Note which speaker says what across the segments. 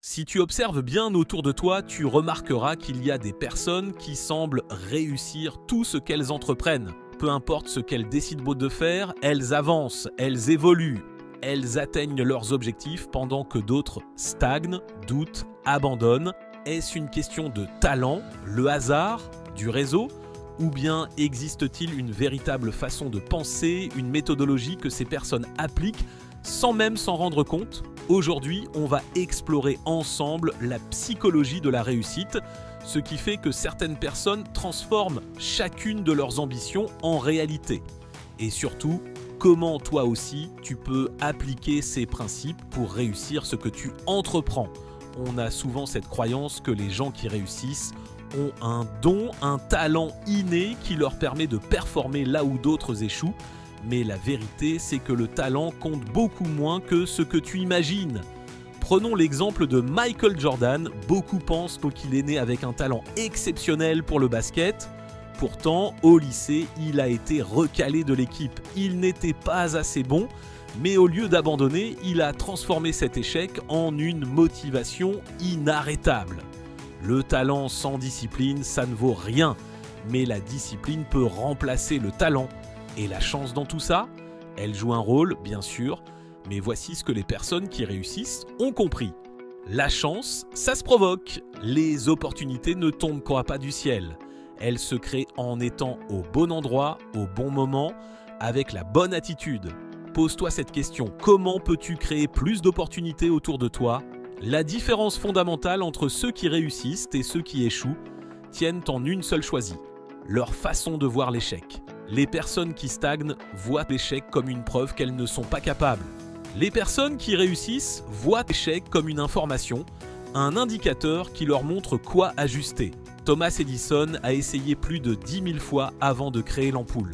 Speaker 1: Si tu observes bien autour de toi, tu remarqueras qu'il y a des personnes qui semblent réussir tout ce qu'elles entreprennent. Peu importe ce qu'elles décident de faire, elles avancent, elles évoluent, elles atteignent leurs objectifs pendant que d'autres stagnent, doutent, abandonnent. Est-ce une question de talent, le hasard, du réseau ? Ou bien existe-t-il une véritable façon de penser, une méthodologie que ces personnes appliquent sans même s'en rendre compte? Aujourd'hui, on va explorer ensemble la psychologie de la réussite, ce qui fait que certaines personnes transforment chacune de leurs ambitions en réalité. Et surtout, comment toi aussi tu peux appliquer ces principes pour réussir ce que tu entreprends. On a souvent cette croyance que les gens qui réussissent ont un don, un talent inné qui leur permet de performer là où d'autres échouent. Mais la vérité, c'est que le talent compte beaucoup moins que ce que tu imagines. Prenons l'exemple de Michael Jordan. Beaucoup pensent qu'il est né avec un talent exceptionnel pour le basket. Pourtant, au lycée, il a été recalé de l'équipe. Il n'était pas assez bon, mais au lieu d'abandonner, il a transformé cet échec en une motivation inarrêtable. Le talent sans discipline, ça ne vaut rien, mais la discipline peut remplacer le talent. Et la chance dans tout ça, elle joue un rôle, bien sûr, mais voici ce que les personnes qui réussissent ont compris. La chance, ça se provoque. Les opportunités ne tombent pas du ciel. Elles se créent en étant au bon endroit, au bon moment, avec la bonne attitude. Pose-toi cette question, comment peux-tu créer plus d'opportunités autour de toi ? La différence fondamentale entre ceux qui réussissent et ceux qui échouent tiennent en une seule choisie, leur façon de voir l'échec. Les personnes qui stagnent voient l'échec comme une preuve qu'elles ne sont pas capables. Les personnes qui réussissent voient l'échec comme une information, un indicateur qui leur montre quoi ajuster. Thomas Edison a essayé plus de 10 000 fois avant de créer l'ampoule.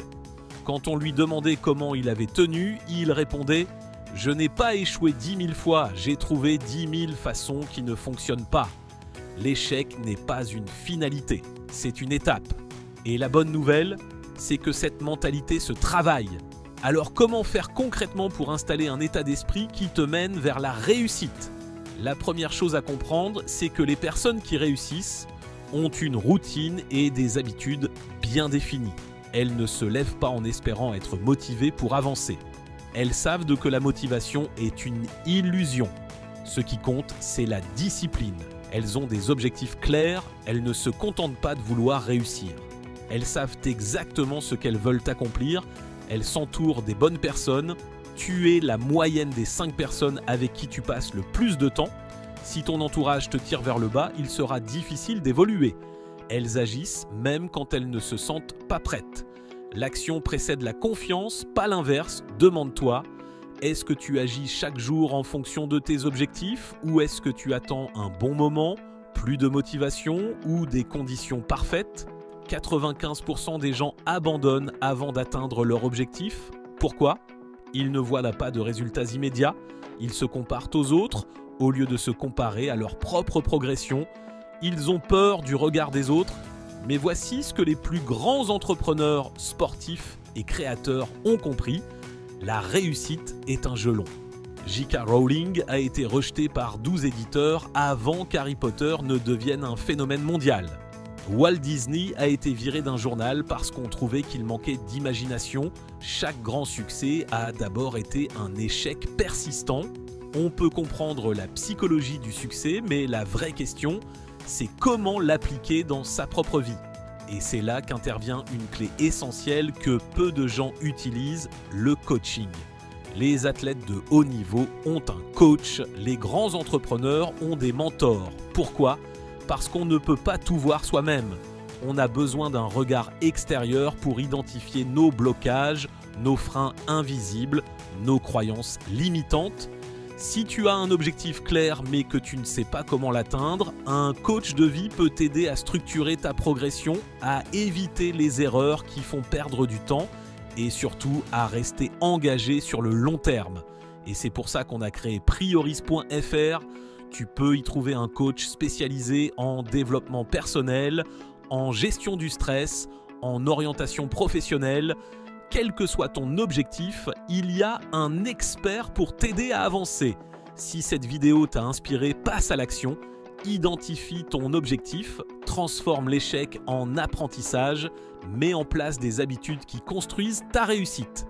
Speaker 1: Quand on lui demandait comment il avait tenu, il répondait « Je n'ai pas échoué 10 000 fois, j'ai trouvé 10 000 façons qui ne fonctionnent pas. » L'échec n'est pas une finalité, c'est une étape. Et la bonne nouvelle, c'est que cette mentalité se travaille. Alors comment faire concrètement pour installer un état d'esprit qui te mène vers la réussite ? La première chose à comprendre, c'est que les personnes qui réussissent ont une routine et des habitudes bien définies. Elles ne se lèvent pas en espérant être motivées pour avancer. Elles savent que la motivation est une illusion. Ce qui compte, c'est la discipline. Elles ont des objectifs clairs, elles ne se contentent pas de vouloir réussir. Elles savent exactement ce qu'elles veulent accomplir, elles s'entourent des bonnes personnes. Tu es la moyenne des 5 personnes avec qui tu passes le plus de temps. Si ton entourage te tire vers le bas, il sera difficile d'évoluer. Elles agissent même quand elles ne se sentent pas prêtes. L'action précède la confiance, pas l'inverse. Demande-toi, est-ce que tu agis chaque jour en fonction de tes objectifs ou est-ce que tu attends un bon moment, plus de motivation ou des conditions parfaites ? 95% des gens abandonnent avant d'atteindre leur objectif. Pourquoi ? Ils ne voient pas de résultats immédiats, ils se comparent aux autres au lieu de se comparer à leur propre progression. Ils ont peur du regard des autres, mais voici ce que les plus grands entrepreneurs, sportifs et créateurs ont compris. La réussite est un jeu long. J.K. Rowling a été rejetée par 12 éditeurs avant qu'Harry Potter ne devienne un phénomène mondial. Walt Disney a été viré d'un journal parce qu'on trouvait qu'il manquait d'imagination. Chaque grand succès a d'abord été un échec persistant. On peut comprendre la psychologie du succès, mais la vraie question, c'est comment l'appliquer dans sa propre vie. Et c'est là qu'intervient une clé essentielle que peu de gens utilisent, le coaching. Les athlètes de haut niveau ont un coach, les grands entrepreneurs ont des mentors. Pourquoi ? Parce qu'on ne peut pas tout voir soi-même. On a besoin d'un regard extérieur pour identifier nos blocages, nos freins invisibles, nos croyances limitantes. Si tu as un objectif clair mais que tu ne sais pas comment l'atteindre, un coach de vie peut t'aider à structurer ta progression, à éviter les erreurs qui font perdre du temps et surtout à rester engagé sur le long terme. Et c'est pour ça qu'on a créé Prioris.fr. Tu peux y trouver un coach spécialisé en développement personnel, en gestion du stress, en orientation professionnelle. Quel que soit ton objectif, il y a un expert pour t'aider à avancer. Si cette vidéo t'a inspiré, passe à l'action. Identifie ton objectif, transforme l'échec en apprentissage, mets en place des habitudes qui construisent ta réussite.